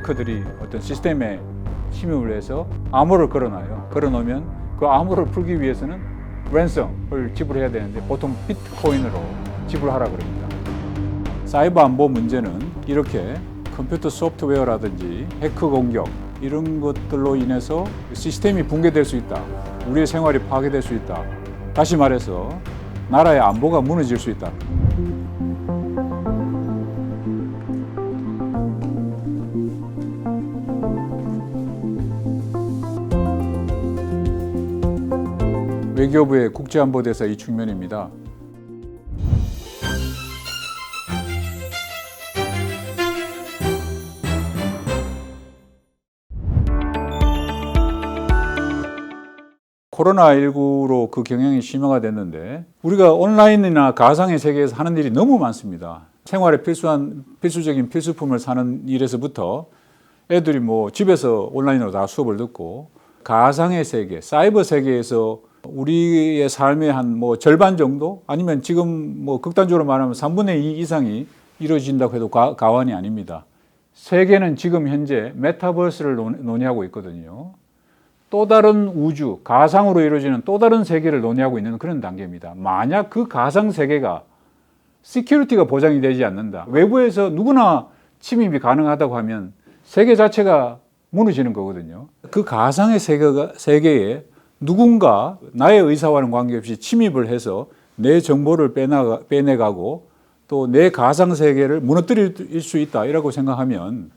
해커들이 어떤 시스템에 침입을 해서 암호를 걸어놔요. 걸어놓으면 그 암호를 풀기 위해서는 랜섬을 지불해야 되는데 보통 비트코인으로 지불하라 그럽니다. 사이버 안보 문제는 이렇게 컴퓨터 소프트웨어라든지 해커 공격 이런 것들로 인해서 시스템이 붕괴될 수 있다. 우리의 생활이 파괴될 수 있다. 다시 말해서 나라의 안보가 무너질 수 있다. 외교부의 국제안보대사 이충면입니다. 코로나19로 그 경향이 심화가 됐는데 우리가 온라인이나 가상의 세계에서 하는 일이 너무 많습니다. 생활에 필수적인 필수품을 사는 일에서부터 애들이 뭐 집에서 온라인으로 다 수업을 듣고 가상의 세계, 사이버 세계에서 우리의 삶의 한 뭐 절반 정도 아니면 지금 뭐 극단적으로 말하면 3분의 2 이상이 이루어진다고 해도 과언이 아닙니다. 세계는 지금 현재 메타버스를 논의하고 있거든요. 또 다른 우주, 가상으로 이루어지는 또 다른 세계를 논의하고 있는 그런 단계입니다. 만약 그 가상 세계가 시큐리티가 보장이 되지 않는다. 외부에서 누구나 침입이 가능하다고 하면 세계 자체가 무너지는 거거든요. 그 가상의 세계에 누군가 나의 의사와는 관계없이 침입을 해서 내 정보를 빼내가고 또 내 가상 세계를 무너뜨릴 수 있다 이라고 생각하면,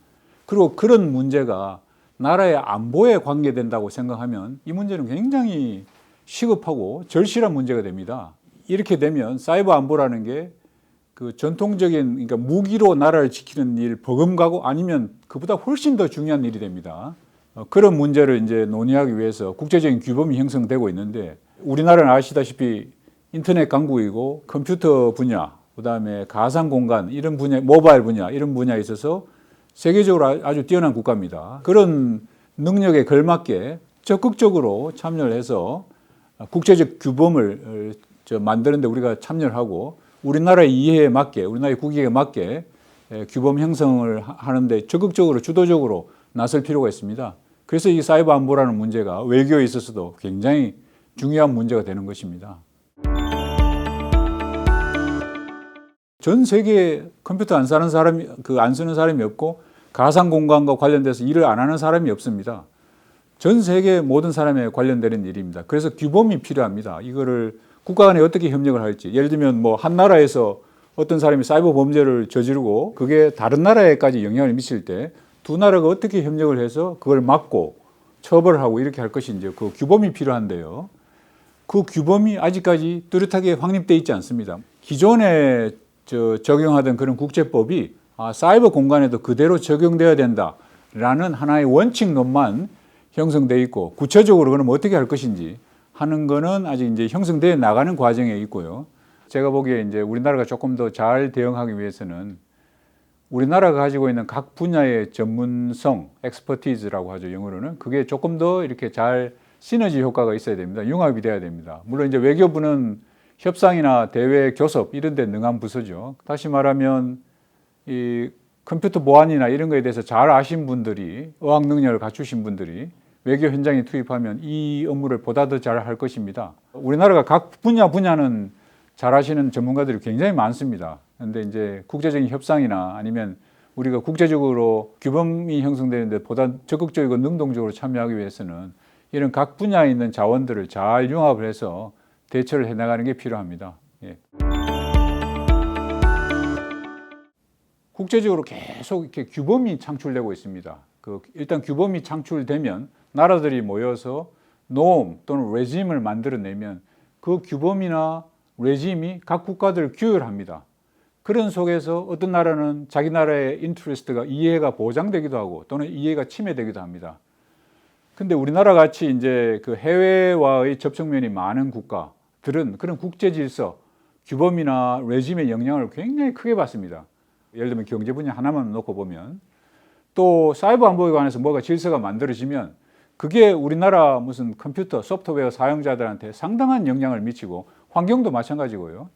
그리고 그런 문제가 나라의 안보에 관계된다고 생각하면 이 문제는 굉장히 시급하고 절실한 문제가 됩니다. 이렇게 되면 사이버 안보라는 게 그 전통적인, 그러니까 무기로 나라를 지키는 일, 버금가고 아니면 그보다 훨씬 더 중요한 일이 됩니다. 그런 문제를 이제 논의하기 위해서 국제적인 규범이 형성되고 있는데, 우리나라는 아시다시피 인터넷 강국이고 컴퓨터 분야, 그다음에 가상 공간 이런 분야, 모바일 분야 이런 분야에 있어서 세계적으로 아주 뛰어난 국가입니다. 그런 능력에 걸맞게 적극적으로 참여를 해서 국제적 규범을 만드는데 우리가 참여를 하고, 우리나라의 이해에 맞게, 우리나라의 국익에 맞게 규범 형성을 하는데 적극적으로 주도적으로 나설 필요가 있습니다. 그래서 이 사이버 안보라는 문제가 외교에 있어서도 굉장히 중요한 문제가 되는 것입니다. 전 세계에 컴퓨터 안 쓰는 사람이 없고 가상 공간과 관련돼서 일을 안 하는 사람이 없습니다. 전 세계 모든 사람에 관련되는 일입니다. 그래서 규범이 필요합니다. 이거를 국가 간에 어떻게 협력을 할지, 예를 들면 뭐 한 나라에서 어떤 사람이 사이버 범죄를 저지르고 그게 다른 나라에까지 영향을 미칠 때 두 나라가 어떻게 협력을 해서 그걸 막고 처벌을 하고 이렇게 할 것인지, 그 규범이 필요한데요. 그 규범이 아직까지 뚜렷하게 확립되어 있지 않습니다. 기존에 적용하던 그런 국제법이 사이버 공간에도 그대로 적용되어야 된다라는 하나의 원칙론만 형성되어 있고, 구체적으로 그럼 어떻게 할 것인지 하는 거는 아직 이제 형성되어 나가는 과정에 있고요. 제가 보기에 이제 우리나라가 조금 더 잘 대응하기 위해서는 우리나라가 가지고 있는 각 분야의 전문성, 엑스퍼티즈라고 하죠, 영어로는. 그게 조금 더 이렇게 잘 시너지 효과가 있어야 됩니다. 융합이 돼야 됩니다. 물론 이제 외교부는 협상이나 대외 교섭 이런 데 능한 부서죠. 다시 말하면 이 컴퓨터 보안이나 이런 거에 대해서 잘 아신 분들이, 어학 능력을 갖추신 분들이 외교 현장에 투입하면 이 업무를 보다 더 잘 할 것입니다. 우리나라가 각 분야는 잘 하시는 전문가들이 굉장히 많습니다. 그런데 이제 국제적인 협상이나 아니면 우리가 국제적으로 규범이 형성되는데 보다 적극적이고 능동적으로 참여하기 위해서는 이런 각 분야에 있는 자원들을 잘 융합을 해서 대처를 해나가는 게 필요합니다. 예. 국제적으로 계속 이렇게 규범이 창출되고 있습니다. 일단 규범이 창출되면 나라들이 모여서 노임 또는 레짐을 만들어내면 그 규범이나 레짐이 각 국가들을 규율합니다. 그런 속에서 어떤 나라는 자기 나라의 인트레스트가, 이해가 보장되기도 하고 또는 이해가 침해되기도 합니다. 근데 우리나라 같이 이제 그 해외와의 접촉면이 많은 국가들은 그런 국제 질서, 규범이나 레짐의 영향을 굉장히 크게 받습니다. 예를 들면 경제 분야 하나만 놓고 보면, 또 사이버 안보에 관해서 뭐가 질서가 만들어지면 그게 우리나라 무슨 컴퓨터, 소프트웨어 사용자들한테 상당한 영향을 미치고, 환경도 마찬가지고요.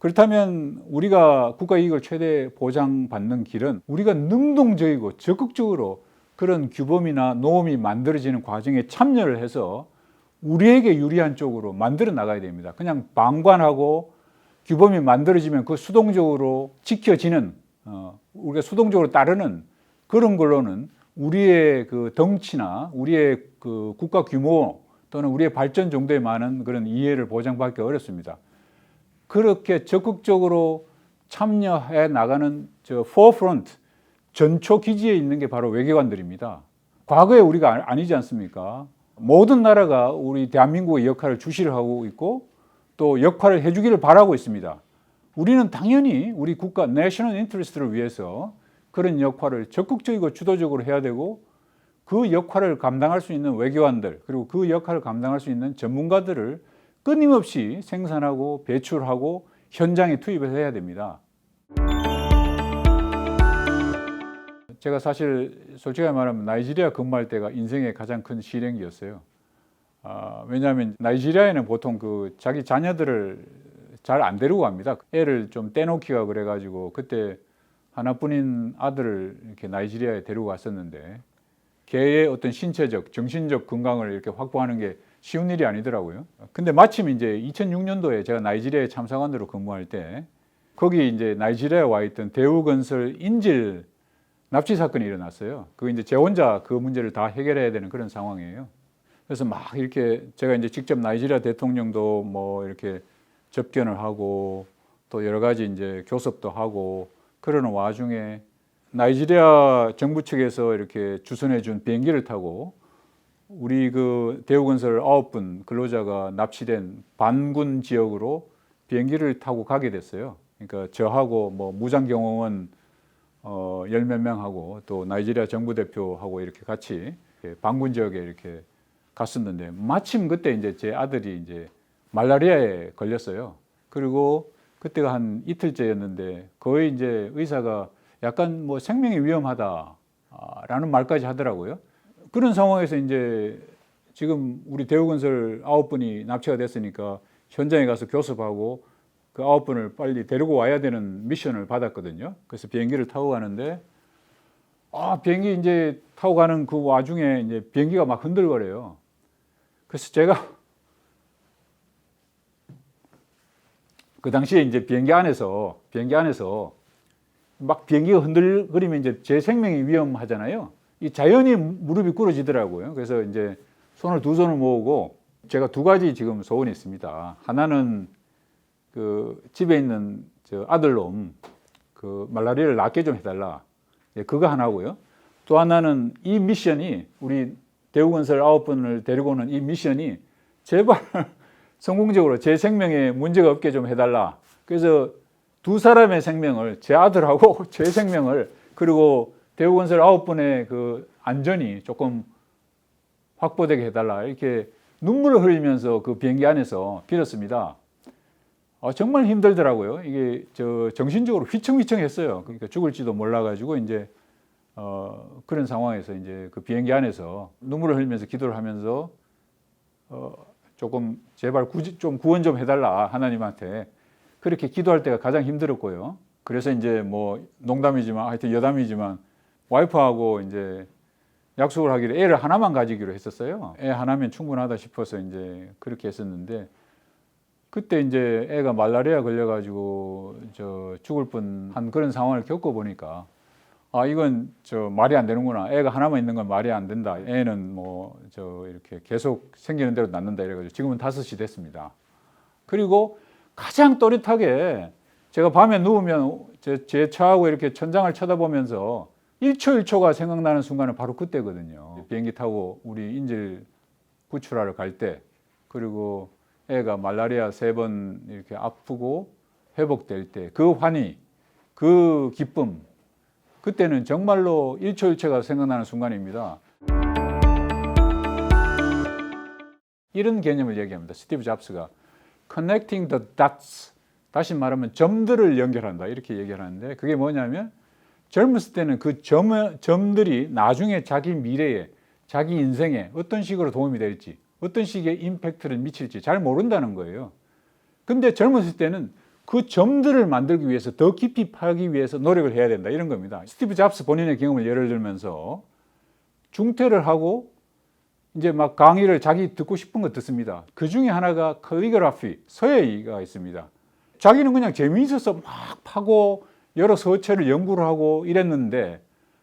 그렇다면 우리가 국가 이익을 최대 보장받는 길은 우리가 능동적이고 적극적으로 그런 규범이나 노험이 만들어지는 과정에 참여를 해서 우리에게 유리한 쪽으로 만들어 나가야 됩니다. 그냥 방관하고 규범이 만들어지면 그 수동적으로 지켜지는, 우리가 수동적으로 따르는 그런 걸로는 우리의 그 덩치나 우리의 그 국가 규모 또는 우리의 발전 정도에 많은 그런 이해를 보장받기 어렵습니다. 그렇게 적극적으로 참여해 나가는 forefront, 전초 기지에 있는 게 바로 외교관들입니다. 과거에 우리가 아니지 않습니까? 모든 나라가 우리 대한민국의 역할을 주시를 하고 있고 또 역할을 해주기를 바라고 있습니다. 우리는 당연히 우리 국가 내셔널 인터레스트를 위해서 그런 역할을 적극적이고 주도적으로 해야 되고 그 역할을 감당할 수 있는 외교관들 그리고 그 역할을 감당할 수 있는 전문가들을 끊임없이 생산하고 배출하고 현장에 투입을 해야 됩니다. 제가 사실 솔직히 말하면 나이지리아 근무할 때가 인생의 가장 큰 시련기였어요. 왜냐하면 나이지리아에는 보통 그 자기 자녀들을 잘 안 데리고 갑니다. 애를 좀 떼놓기가 그래가지고 그때 하나뿐인 아들을 이렇게 나이지리아에 데리고 갔었는데 걔의 어떤 신체적, 정신적 건강을 이렇게 확보하는 게 쉬운 일이 아니더라고요. 근데 마침 이제 2006년도에 제가 나이지리아에 참사관으로 근무할 때 거기 이제 나이지리아에 와 있던 대우건설 인질 납치 사건이 일어났어요. 그 이제 제 혼자 그 문제를 다 해결해야 되는 그런 상황이에요. 그래서 막 이렇게 제가 이제 직접 나이지리아 대통령도 뭐 이렇게 접견을 하고 또 여러 가지 이제 교섭도 하고 그러는 와중에 나이지리아 정부 측에서 이렇게 주선해 준 비행기를 타고 우리 그 대우건설 9분 근로자가 납치된 반군 지역으로 비행기를 타고 가게 됐어요. 그러니까 저하고 뭐 무장경호원 열 몇 명하고 또 나이지리아 정부 대표하고 이렇게 같이 반군 지역에 이렇게 갔었는데 마침 그때 이제 제 아들이 이제 말라리아에 걸렸어요. 그리고 그때가 한 이틀째였는데 거의 이제 의사가 약간 뭐 생명이 위험하다라는 말까지 하더라고요. 그런 상황에서 이제 지금 우리 대우건설 9분이 납치가 됐으니까 현장에 가서 교섭하고 그 9분을 빨리 데리고 와야 되는 미션을 받았거든요. 그래서 비행기를 타고 가는데 비행기 이제 타고 가는 그 와중에 이제 비행기가 막 흔들거려요. 그래서 제가 그 당시에 이제 비행기 안에서 막 비행기가 흔들거리면 이제 제 생명이 위험하잖아요. 이 자연히 무릎이 꿇어지더라고요. 그래서 이제 두 손을 모으고 제가 두 가지 지금 소원이 있습니다. 하나는 그 집에 있는 저 아들놈 그 말라리아를 낫게 좀 해달라. 그거 하나고요. 또 하나는 이 미션이 우리 대우건설 9분을 데리고 오는 이 미션이 제발 성공적으로 제 생명에 문제가 없게 좀 해달라. 그래서 두 사람의 생명을 제 아들하고 제 생명을 그리고 대우건설 9분의 그 안전이 조금 확보되게 해달라. 이렇게 눈물을 흘리면서 그 비행기 안에서 빌었습니다. 정말 힘들더라고요. 이게 정신적으로 휘청휘청했어요. 그러니까 죽을지도 몰라가지고 이제 그런 상황에서 이제 그 비행기 안에서 눈물을 흘리면서 기도를 하면서 조금 제발 좀 구원 좀 해달라 하나님한테 그렇게 기도할 때가 가장 힘들었고요. 그래서 이제 뭐 농담이지만 하여튼 여담이지만 와이프하고 이제 약속을 하기로 애를 하나만 가지기로 했었어요. 애 하나면 충분하다 싶어서 이제 그렇게 했었는데 그때 이제 애가 말라리아 걸려가지고 죽을 뻔한 그런 상황을 겪어보니까 이건 말이 안 되는구나. 애가 하나만 있는 건 말이 안 된다. 애는 이렇게 계속 생기는 대로 낳는다 이래가지고 지금은 5이 됐습니다. 그리고 가장 또렷하게 제가 밤에 누우면 제 차하고 이렇게 천장을 쳐다보면서 1초 1초가 생각나는 순간은 바로 그때거든요. 비행기 타고 우리 인질 구출하러 갈 때 그리고 애가 말라리아 3번 이렇게 아프고 회복될 때 그 환희, 그 기쁨 그때는 정말로 1초 1초가 생각나는 순간입니다. 이런 개념을 얘기합니다. 스티브 잡스가 Connecting the dots, 다시 말하면 점들을 연결한다 이렇게 얘기를 하는데 그게 뭐냐면 젊었을 때는 그 점들이 나중에 자기 미래에 자기 인생에 어떤 식으로 도움이 될지 어떤 식의 임팩트를 미칠지 잘 모른다는 거예요. 근데 젊었을 때는 그 점들을 만들기 위해서 더 깊이 파기 위해서 노력을 해야 된다 이런 겁니다. 스티브 잡스 본인의 경험을 예를 들면서 중퇴를 하고 이제 막 강의를 자기 듣고 싶은 거 듣습니다. 그 중에 하나가 캘리그라피, 서예가 있습니다. 자기는 그냥 재미있어서 막 파고 여러 서체를 연구를 하고 이랬는데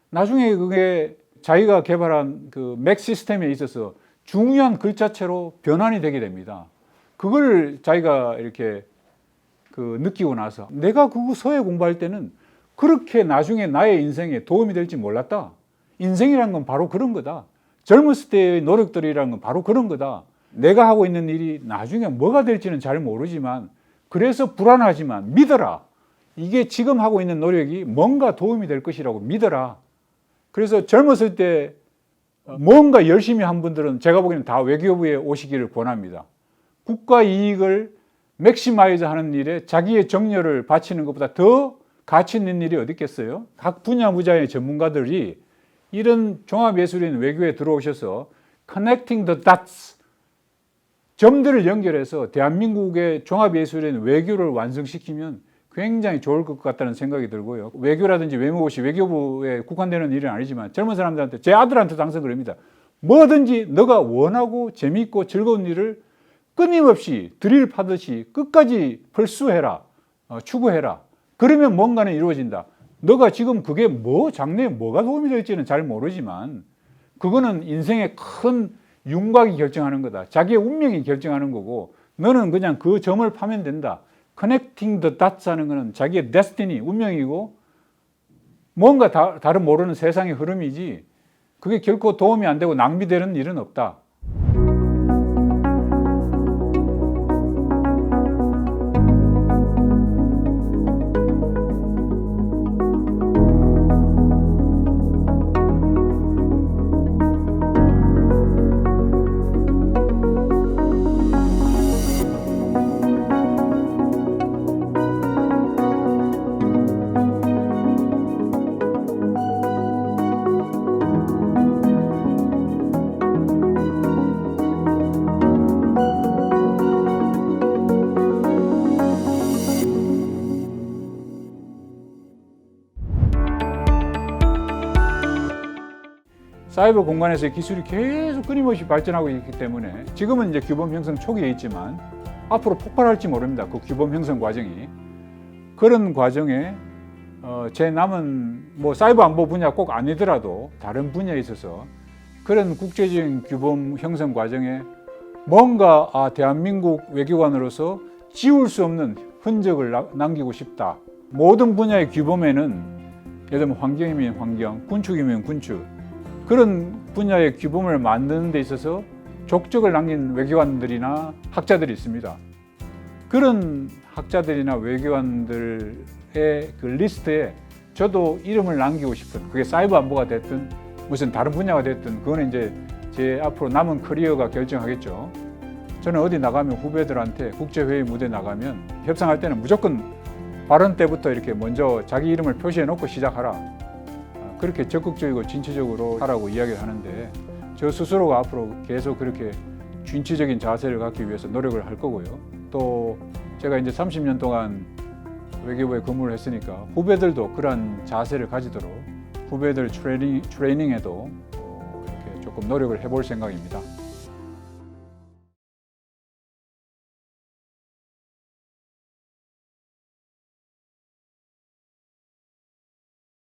나중에 그게 자기가 개발한 그 맥 시스템에 있어서 중요한 글자체로 변환이 되게 됩니다. 그걸 자기가 이렇게 그 느끼고 나서 내가 그 서예 공부할 때는 그렇게 나중에 나의 인생에 도움이 될지 몰랐다. 인생이란 건 바로 그런 거다. 젊었을 때의 노력들이란 건 바로 그런 거다. 내가 하고 있는 일이 나중에 뭐가 될지는 잘 모르지만 그래서 불안하지만 믿어라. 이게 지금 하고 있는 노력이 뭔가 도움이 될 것이라고 믿어라. 그래서 젊었을 때 뭔가 열심히 한 분들은 제가 보기에는 다 외교부에 오시기를 권합니다. 국가 이익을 맥시마이즈 하는 일에 자기의 정열을 바치는 것보다 더 가치 있는 일이 어디 있겠어요? 각 분야 분야의 전문가들이 이런 종합예술인 외교에 들어오셔서 Connecting the dots, 점들을 연결해서 대한민국의 종합예술인 외교를 완성시키면 굉장히 좋을 것 같다는 생각이 들고요. 외교라든지 외무고시, 외교부에 국한되는 일은 아니지만 젊은 사람들한테, 제 아들한테도 항상 그럽니다. 뭐든지 너가 원하고 재미있고 즐거운 일을 끊임없이 드릴 파듯이 끝까지 벌수해라, 추구해라. 그러면 뭔가는 이루어진다. 너가 지금 그게 뭐 장래에 뭐가 도움이 될지는 잘 모르지만 그거는 인생의 큰 윤곽이 결정하는 거다. 자기의 운명이 결정하는 거고 너는 그냥 그 점을 파면 된다. Connecting the dots 하는 거는 자기의 destiny, 운명이고 뭔가 다른 모르는 세상의 흐름이지 그게 결코 도움이 안 되고 낭비되는 일은 없다. 사이버 공간에서의 기술이 계속 끊임없이 발전하고 있기 때문에 지금은 이제 규범 형성 초기에 있지만 앞으로 폭발할지 모릅니다. 그 규범 형성 과정이. 그런 과정에 제 남은 뭐 사이버 안보 분야 꼭 아니더라도 다른 분야에 있어서 그런 국제적인 규범 형성 과정에 뭔가 대한민국 외교관으로서 지울 수 없는 흔적을 남기고 싶다. 모든 분야의 규범에는 예를 들면 환경이면 환경, 군축이면 군축 그런 분야의 규범을 만드는 데 있어서 족적을 남긴 외교관들이나 학자들이 있습니다. 그런 학자들이나 외교관들의 그 리스트에 저도 이름을 남기고 싶은, 그게 사이버 안보가 됐든 무슨 다른 분야가 됐든 그거는 이제 제 앞으로 남은 커리어가 결정하겠죠. 저는 어디 나가면 후배들한테 국제회의 무대 나가면 협상할 때는 무조건 발언 때부터 이렇게 먼저 자기 이름을 표시해 놓고 시작하라. 그렇게 적극적이고 진취적으로 하라고 이야기를 하는데 저 스스로가 앞으로 계속 그렇게 진취적인 자세를 갖기 위해서 노력을 할 거고요. 또 제가 이제 30년 동안 외교부에 근무를 했으니까 후배들도 그러한 자세를 가지도록 후배들 트레이닝에도 이렇게 조금 노력을 해볼 생각입니다.